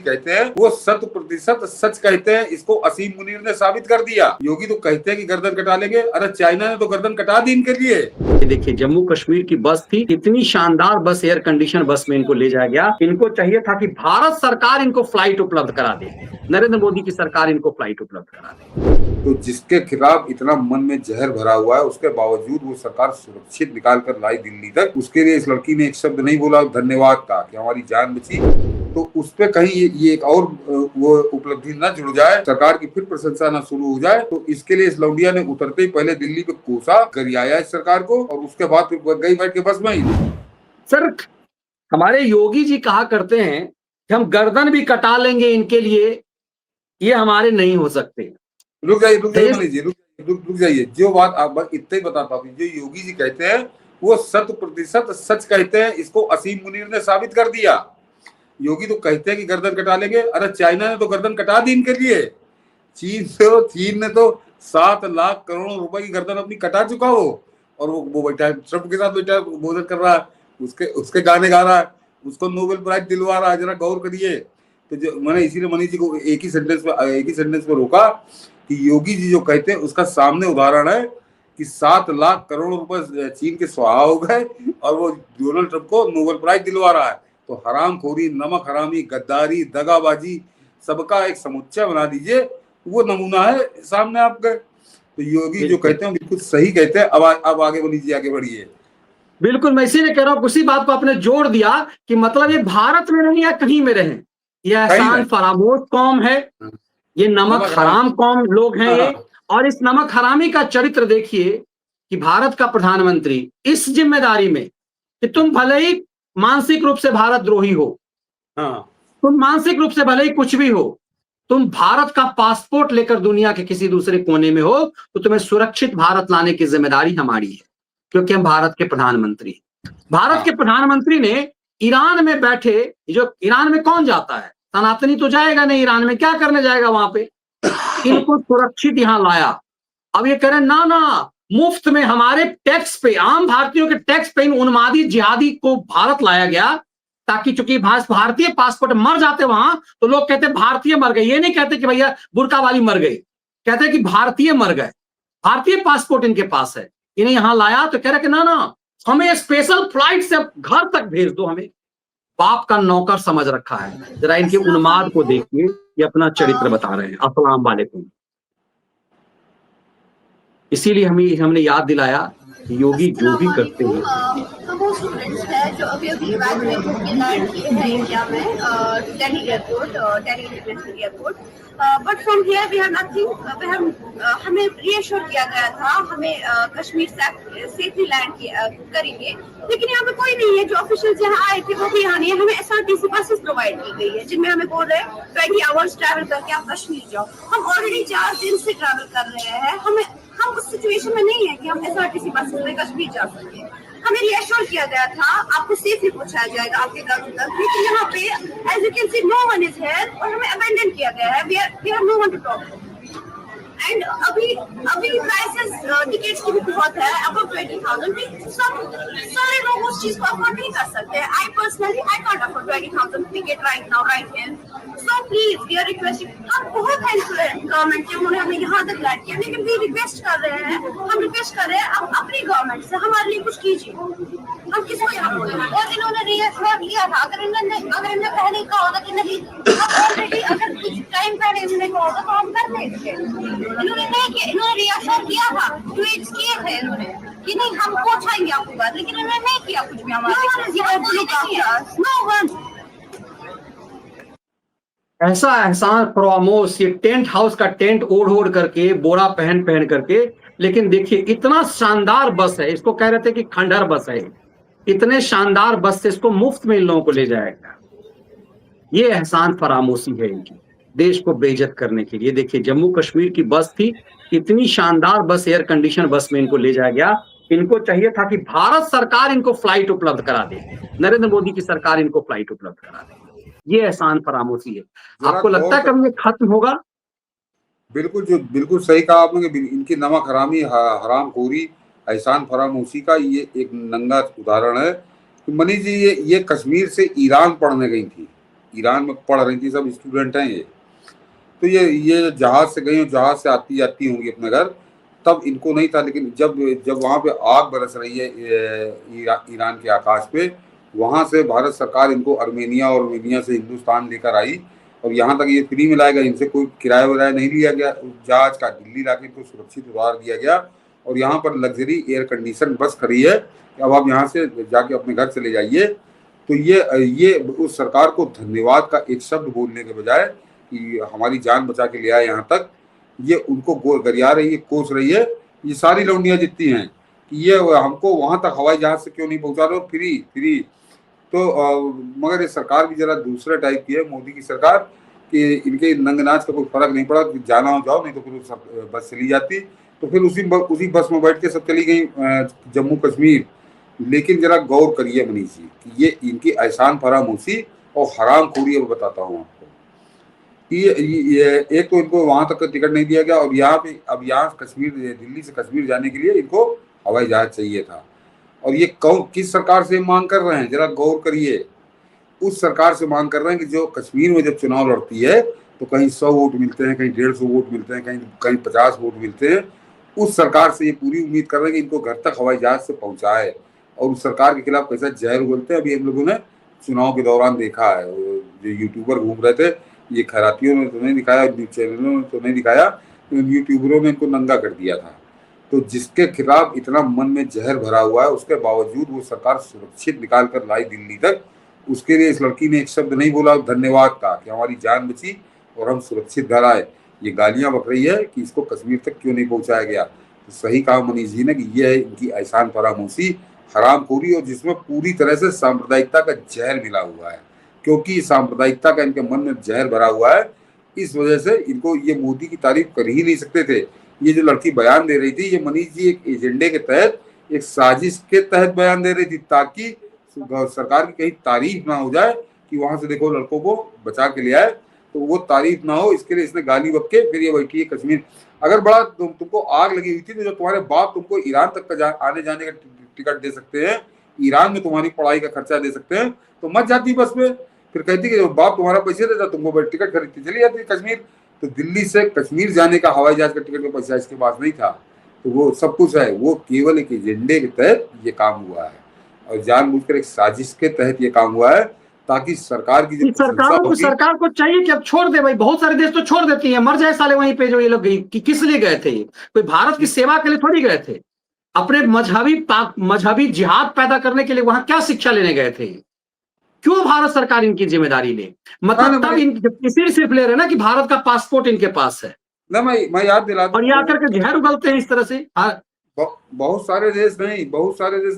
कहते हैं वो 100% सच कहते हैं। इसको असीम मुनीर ने साबित कर दिया। योगी तो कहते हैं कि गर्दन कटा लेंगे, अरे चाइना ने तो गर्दन कटा दी इनके लिए। देखिए जम्मू कश्मीर की बस थी, इतनी शानदार बस, एयर कंडीशन बस में इनको ले जाया गया। इनको चाहिए था कि भारत सरकार इनको फ्लाइट उपलब्ध करा दे, नरेंद्र मोदी की सरकार इनको फ्लाइट उपलब्ध करा दे। तो जिसके खिलाफ इतना मन में जहर भरा हुआ है, उसके बावजूद वो सरकार सुरक्षित निकाल कर लाई दिल्ली तक। उसके लिए इस लड़की ने एक शब्द नहीं बोला धन्यवाद का कि हमारी जान बची। तो उस पे कहीं ये एक और वो उपलब्धि न जुड़ जाए, सरकार की फिर प्रशंसा न शुरू हो जाए। तो इसके लिए इस लौंडिया ने उतरते ही पहले दिल्ली पे कोसा, गरियाया इस सरकार को, और उसके बाद फिर गई बैठ के बस में ही। सर हमारे योगी जी कहा करते हैं कि हम गर्दन भी कटा लेंगे इनके लिए, ये हमारे नहीं हो सकते। रुक जाइए मनीष जी, रुक जाइए। जो बात आप इतना ही बता पाती, जो योगी जी कहते हैं वो 100% सच कहते हैं। इसको असीम मुनीर ने साबित कर दिया। योगी तो कहते हैं कि गर्दन कटा लेंगे, अरे चाइना ने तो गर्दन कटा दी इनके लिए। चीन ने तो 7 लाख करोड़ रुपए की गर्दन अपनी कटा चुका हो, और वो बैठा ट्रम्प के साथ बैठा बोधन कर रहा है, उसके गाने गा रहा है, उसको नोबेल प्राइज दिलवा रहा है। जरा गौर करिए। तो जो मैंने इसीलिए मनीष जी को एक ही सेंटेंस में रोका कि योगी जी जो कहते हैं उसका सामने उदाहरण है कि 7 लाख करोड़ रुपए चीन के स्वाहा हो गए, और वो डोनाल्ड ट्रंप को नोबेल प्राइज दिलवा रहा है। तो हरामखोरी, नमक हरामी, गद्दारी, दगाबाजी, सबका एक समुच्चय बना दीजिए, वो नमूना है सामने आपके। तो योगी जो कहते हैं बिल्कुल सही कहते हैं। अब आगे बढ़िए, आगे बढ़िए। बिल्कुल, मैं इसीलिए कह रहा हूँ, उसी बात को आपने जोड़ दिया कि मतलब ये भारत में नहीं या कहीं में रहे, ये एहसान फरामोश कौम है, ये नमक हराम कौम लोग हैं ये। और इस नमक हरामी का चरित्र देखिए कि भारत का प्रधानमंत्री इस जिम्मेदारी में कि तुम भले ही मानसिक रूप से भारत द्रोही हो, तुम मानसिक रूप से भले ही कुछ भी हो, तुम भारत का पासपोर्ट लेकर दुनिया के किसी दूसरे कोने में हो, तो तुम्हें सुरक्षित भारत लाने की जिम्मेदारी हमारी है, क्योंकि हम भारत के प्रधानमंत्री। भारत के प्रधानमंत्री ने ईरान में बैठे, जो ईरान में कौन जाता है, सनातनी तो जाएगा नहीं ईरान में, क्या करने जाएगा वहां पे, इनको सुरक्षित यहां लाया। अब ये कह रहे ना मुफ्त में हमारे टैक्स पे, आम भारतीयों के टैक्स पे इन उन्मादी जिहादी को भारत लाया गया, ताकि चूंकि भारतीय पासपोर्ट मर जाते वहां तो लोग कहते भारतीय मर गए। ये नहीं कहते कि भैया बुर्का वाली मर गई, कहते कि भारतीय मर गए, भारतीय पासपोर्ट इनके पास है, इन्हें यहां लाया। तो कह रहे कि ना हमें स्पेशल फ्लाइट से घर तक भेज दो, हमें बाप का नौकर समझ रखा है। जरा इनके उन्माद को देखिए, ये अपना चरित्र बता रहे हैं। अस्सलाम वालेकुम। इसीलिए हमने याद दिलाया कि योगी जो भी करते हैं, तो वो स्टूडेंट्स है जो अभी इवैक्यूएट होकर लैंड किए हैं इंडिया में, Delhi airport, Delhi international airport. But from here we have nothing. हमें रीअश्योर किया गया था, हमें कश्मीर से सेफली लैंड करेंगे, लेकिन यहाँ पे कोई नहीं है। जो ऑफिशियल्स यहाँ आए थे वो भी यहाँ नहीं है। हमें एसआरटीसी बसेस प्रोवाइड की गई है, जिनमें हमें बोल रहे हैं 20 आवर्स ट्रैवल करके आप कश्मीर जाओ। हम ऑलरेडी 4 दिन से ट्रैवल कर रहे हैं। हम उस सिचुएशन में नहीं है कि हम एसआरटीसी बसेस में कश्मीर जा सकते हैं। हमें रिएश्योर किया गया था आपको सेफली पहुंचाया जाएगा आपके घरों तक, लेकिन यहाँ पे as you can see no one is here, और हमें अबैंडन किया गया है। We have no one to talk to. And अभी प्राइसेस टिकट्स की भी बहुत है, अबव 20,000। सारे लोग उस चीज को अफोर्ड नहीं कर सकते। I personally I can't afford 20,000 ticket right now, right here. So please we are requesting. हम बहुत हेल्पफुल है गवर्नमेंट के, उन्होंने हमें यहाँ तक लैंड किया, लेकिन वी रिक्वेस्ट कर रहे हैं, हम रिक्वेस्ट कर रहे हैं आप अपनी गवर्नमेंट से हमारे लिए कुछ कीजिए। हम किसको यहाँ बोले? और इन्होंने रिएश्योर किया था, अगर इन्होंने पहले कहा होता कि नहीं, ऑलरेडी अगर कुछ टाइम पहले इन्होंने कहा होता तो हम कर देते। इन्होंने नहीं किया, इन्होंने रिएश्योर किया था, ट्वीट्स किए थे इन्होंने कि नहीं हम पहुंचाएंगे आपको बात, लेकिन इन्होंने नहीं किया कुछ भी हमारे। ऐसा एहसान फरामोश, ये टेंट हाउस का टेंट ओढ़ करके, बोरा पहन करके। लेकिन देखिए इतना शानदार बस है, इसको कह रहे थे कि खंडहर बस है, इतने शानदार बस से इसको मुफ्त में इन लोगों को ले जाएगा। ये एहसान फरामोशी है इनकी, देश को बेइज्जत करने के लिए। देखिए जम्मू कश्मीर की बस थी, इतनी शानदार बस, एयर कंडीशन बस में इनको ले जाया गया। इनको चाहिए था कि भारत सरकार इनको फ्लाइट उपलब्ध करा दे, नरेंद्र मोदी की सरकार इनको फ्लाइट उपलब्ध करा दे। ये एहसान फरामोशी है। आपको लगता है कभी ये खत्म होगा? बिल्कुल सही कहा आपने कि इनकी नमक हरामी, हरामखोरी, एहसान फरामोशी का ये एक नंगा उदाहरण है। तो मनीष जी, ये कश्मीर से ईरान पढ़ने गई थी, ईरान में पढ़ रही थी, सब स्टूडेंट हैं ये। तो ये जहाज से गई और जहाज से आती जाती होंगी अपने घर, तब इनको नहीं था। लेकिन जब जब वहाँ पे आग बरस रही है ईरान के आकाश पे, वहाँ से भारत सरकार इनको अर्मेनिया और अर्मेनिया से हिंदुस्तान लेकर आई और यहाँ तक ये फ्री में लाया गया। इनसे कोई किराया वराया नहीं लिया गया जहाज का। दिल्ली लाके इनको सुरक्षित उतार दिया गया और यहाँ पर लग्जरी एयर कंडीशन बस खड़ी है कि अब आप यहाँ से जाके अपने घर चले जाइए। तो ये उस सरकार को धन्यवाद का एक शब्द बोलने के बजाय कि हमारी जान बचा के ले आए यहाँ तक, ये उनको गरिया रही है, कोस रही है। ये सारी लौंडियां जितनी हैं कि ये हमको वहां तक हवाई जहाज से क्यों नहीं पहुंचा रहे और फ्री। तो मगर ये सरकार भी जरा दूसरे टाइप की है, मोदी की सरकार, कि इनके नंगनाच का कोई फर्क नहीं पड़ा कि जाना हो जाओ, नहीं तो फिर बस चली जाती। तो फिर उसी बस में बैठ के सब चली गई जम्मू कश्मीर। लेकिन जरा गौर करिए मनीष जी कि ये इनकी एहसान फरामोशी और हरामखोरी अब बताता हूँ आपको कि ये एक तो इनको वहां तक टिकट नहीं दिया गया और यहाँ कश्मीर, दिल्ली से कश्मीर जाने के लिए इनको हवाई जहाज चाहिए था। और ये किस सरकार से मांग कर रहे हैं, जरा गौर करिए। उस सरकार से मांग कर रहे हैं कि जो कश्मीर में जब चुनाव लड़ती है तो कहीं 100 वोट मिलते हैं, कहीं 150 वोट मिलते हैं, कहीं 50 वोट मिलते हैं। उस सरकार से ये पूरी उम्मीद कर रहे हैं कि इनको घर तक हवाई जहाज से पहुंचाए और उस सरकार के खिलाफ कैसा जहर उगलते हैं। अभी हम लोगों ने चुनाव के दौरान देखा है, जो यूट्यूबर घूम रहे थे, ये खैरातियों ने तो नहीं दिखाया, न्यूज चैनलों ने तो नहीं दिखाया, यूट्यूबरों ने इनको नंगा कर दिया था। तो जिसके खिलाफ इतना मन में जहर भरा हुआ है, उसके बावजूद वो सरकार सुरक्षित निकाल कर लाई दिल्ली तक। उसके लिए इस लड़की ने एक शब्द नहीं बोला धन्यवाद का कि हमारी जान बची और हम सुरक्षित घर आए। ये गालियां बक रही है कि इसको कश्मीर तक क्यों नहीं पहुंचाया गया। तो सही कहा मनीष जी ने कि ये है इनकी एहसान फरामोशी, हरामखोरी, और जिसमें पूरी तरह से सांप्रदायिकता का जहर मिला हुआ है। क्योंकि सांप्रदायिकता का इनके मन में जहर भरा हुआ है, इस वजह से इनको ये मोदी की तारीफ कर ही नहीं सकते थे। ये जो लड़की बयान दे रही थी, ये मनीष जी एक एजेंडे के तहत, एक साजिश के तहत बयान दे रही थी ताकि सरकार की कहीं तारीफ ना हो जाए कि वहां से देखो लड़कों को बचा के ले आए, तो वो तारीफ ना हो, इसके लिए इसने गाली बक के फिर ये बैठी है कश्मीर। अगर बड़ा तुमको आग लगी हुई थी तो जो तुम्हारे बाप तुमको ईरान तक का आने जाने का टिकट दे सकते हैं, ईरान में तुम्हारी पढ़ाई का खर्चा दे सकते हैं, तो मत जाती बस में। फिर कहती कि बाप तुम्हारा पैसे देता, तुमको टिकट खरीदती चली जाती कश्मीर। तो दिल्ली से कश्मीर जाने का हवाई जहाज का टिकट का पैसा इसके पास नहीं था। तो वो सब कुछ है, वो केवल एक एजेंडे के तहत ये काम हुआ है और जानबूझकर एक साजिश के तहत ये काम हुआ है ताकि सरकार की जो सरकार को चाहिए कि अब छोड़ दे भाई। बहुत सारे देश तो छोड़ देती है, मर जाए साले वहीं पे जो ये लोग गई। कि किस लिए गए थे? कोई भारत की सेवा के लिए थोड़ी गए थे, अपने मजहबी जिहाद पैदा करने के लिए वहां क्या शिक्षा लेने गए थे? क्यों भारत सरकार इनकी जिम्मेदारी ले? मतलब तब इसी सिर्फ ले रहे ना कि भारत का पासपोर्ट इनके पास है ना। मैं याद दिलाता और ये आकर के जहर उगलते हैं इस तरह से। बहुत सारे देश नहीं,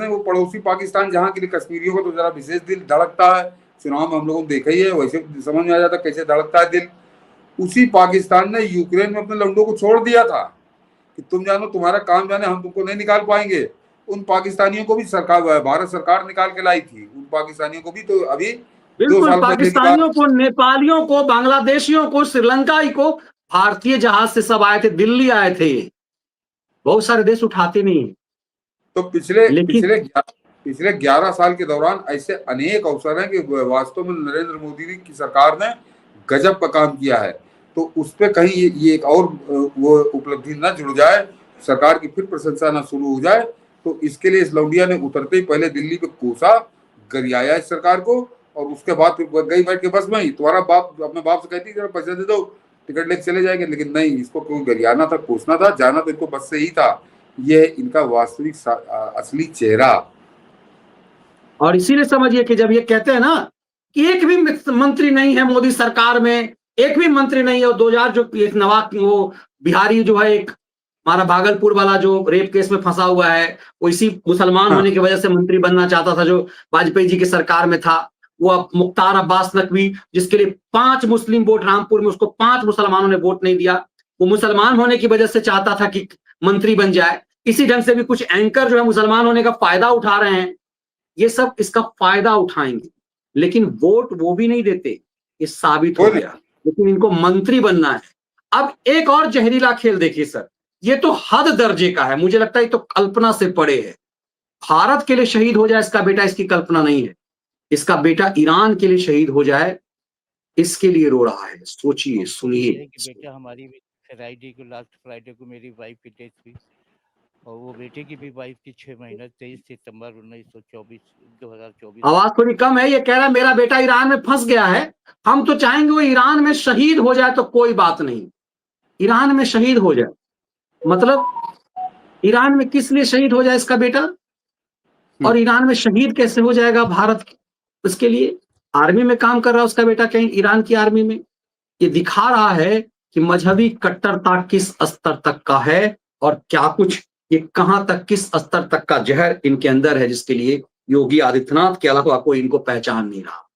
वो पड़ोसी पाकिस्तान, जहाँ के लिए कश्मीरियों को तो जरा विशेष दिल धड़कता है। चुनाव में हम लोगों ने देखा ही है, वैसे समझ में आ जाता कैसे धड़कता है दिल। उसी पाकिस्तान ने यूक्रेन में अपने लंडों को छोड़ दिया था कि तुम जानो, तुम्हारा काम जाने, हम तुमको नहीं निकाल पाएंगे। उन पाकिस्तानियों को भी भारत सरकार निकाल के लाई थी, उन पाकिस्तानियों को भी। तो अभी 2 साल पाकिस्तानियों को, नेपालियों को, बांग्लादेशियों को, श्रीलंकाई को भारतीय जहाज से सब आए थे, दिल्ली आए थे। बहुत सारे देश उठाते नहीं। तो पिछले 11 साल के दौरान ऐसे अनेक अवसर हैं कि वास्तव में नरेंद्र मोदी की सरकार ने गजब का काम किया है। तो उस पर कहीं ये एक और वो उपलब्धि न जुड़ जाए, सरकार की फिर प्रशंसा न शुरू हो जाए। तो इसके लिए इस लौंडिया ने उतरते ही पहले दिल्ली पे कोसा, गरियाया इस सरकार को, और उसके बाद फिर गई बैठ के बस में ही तुम्हारा बाप अपने बाप से कहती जरा पैसे दे दो, टिकट लेके चले जाएंगे। लेकिन नहीं, इसको क्यों गरियाना था, कोसना था, जाना तो इनको बस से ही था। ये है इनका वास्तविक असली चेहरा। और इसीलिए समझिए कि जब ये कहते हैं ना कि एक भी मंत्री नहीं है मोदी सरकार में, एक भी मंत्री नहीं है, और 2000 जो एक नवाब वो बिहारी जो है, एक हमारा भागलपुर वाला जो रेप केस में फंसा हुआ है, वो इसी मुसलमान होने की वजह से मंत्री बनना चाहता था, जो वाजपेयी जी की सरकार में था। वो अब मुख्तार अब्बास नकवी, जिसके लिए 5 मुस्लिम वोट रामपुर में, उसको 5 मुसलमानों ने वोट नहीं दिया। वो मुसलमान होने की वजह से चाहता था कि मंत्री बन जाए। इसी ढंग से भी कुछ एंकर जो है मुसलमान होने का फायदा उठा रहे हैं। ये सब इसका फायदा उठाएंगे, लेकिन वोट वो भी नहीं देते, ये साबित हो गया। लेकिन इनको मंत्री बनना है। अब एक और जहरीला खेल देखिए सर, ये तो हद दर्जे का है, मुझे लगता है ये तो कल्पना से परे है। भारत के लिए शहीद हो जाए इसका बेटा, इसकी कल्पना नहीं है। इसका बेटा ईरान के लिए शहीद हो जाए, इसके लिए रो रहा है। सोचिए, सुनिए। कि बेटा हमारी भी फ्राइडे को, लास्ट फ्राइडे को मेरी वाइफ की डेथ हुई, और वो बेटे की भी वाइफ की 6 महीना 23 सितंबर 2024। आवाज थोड़ी कम है। ये कह रहा है मेरा बेटा ईरान में फंस गया है। हम तो चाहेंगे वो ईरान में शहीद हो जाए तो कोई बात नहीं, ईरान में शहीद हो जाए। मतलब ईरान में किस लिए शहीद हो जाए इसका बेटा, और ईरान में शहीद कैसे हो जाएगा भारत उसके लिए? आर्मी में काम कर रहा है उसका बेटा कहीं ईरान की आर्मी में। ये दिखा रहा है कि मजहबी कट्टरता किस स्तर तक का है और क्या कुछ, ये कहां तक, किस स्तर तक का जहर इनके अंदर है, जिसके लिए योगी आदित्यनाथ के अलावा कोई इनको पहचान नहीं रहा।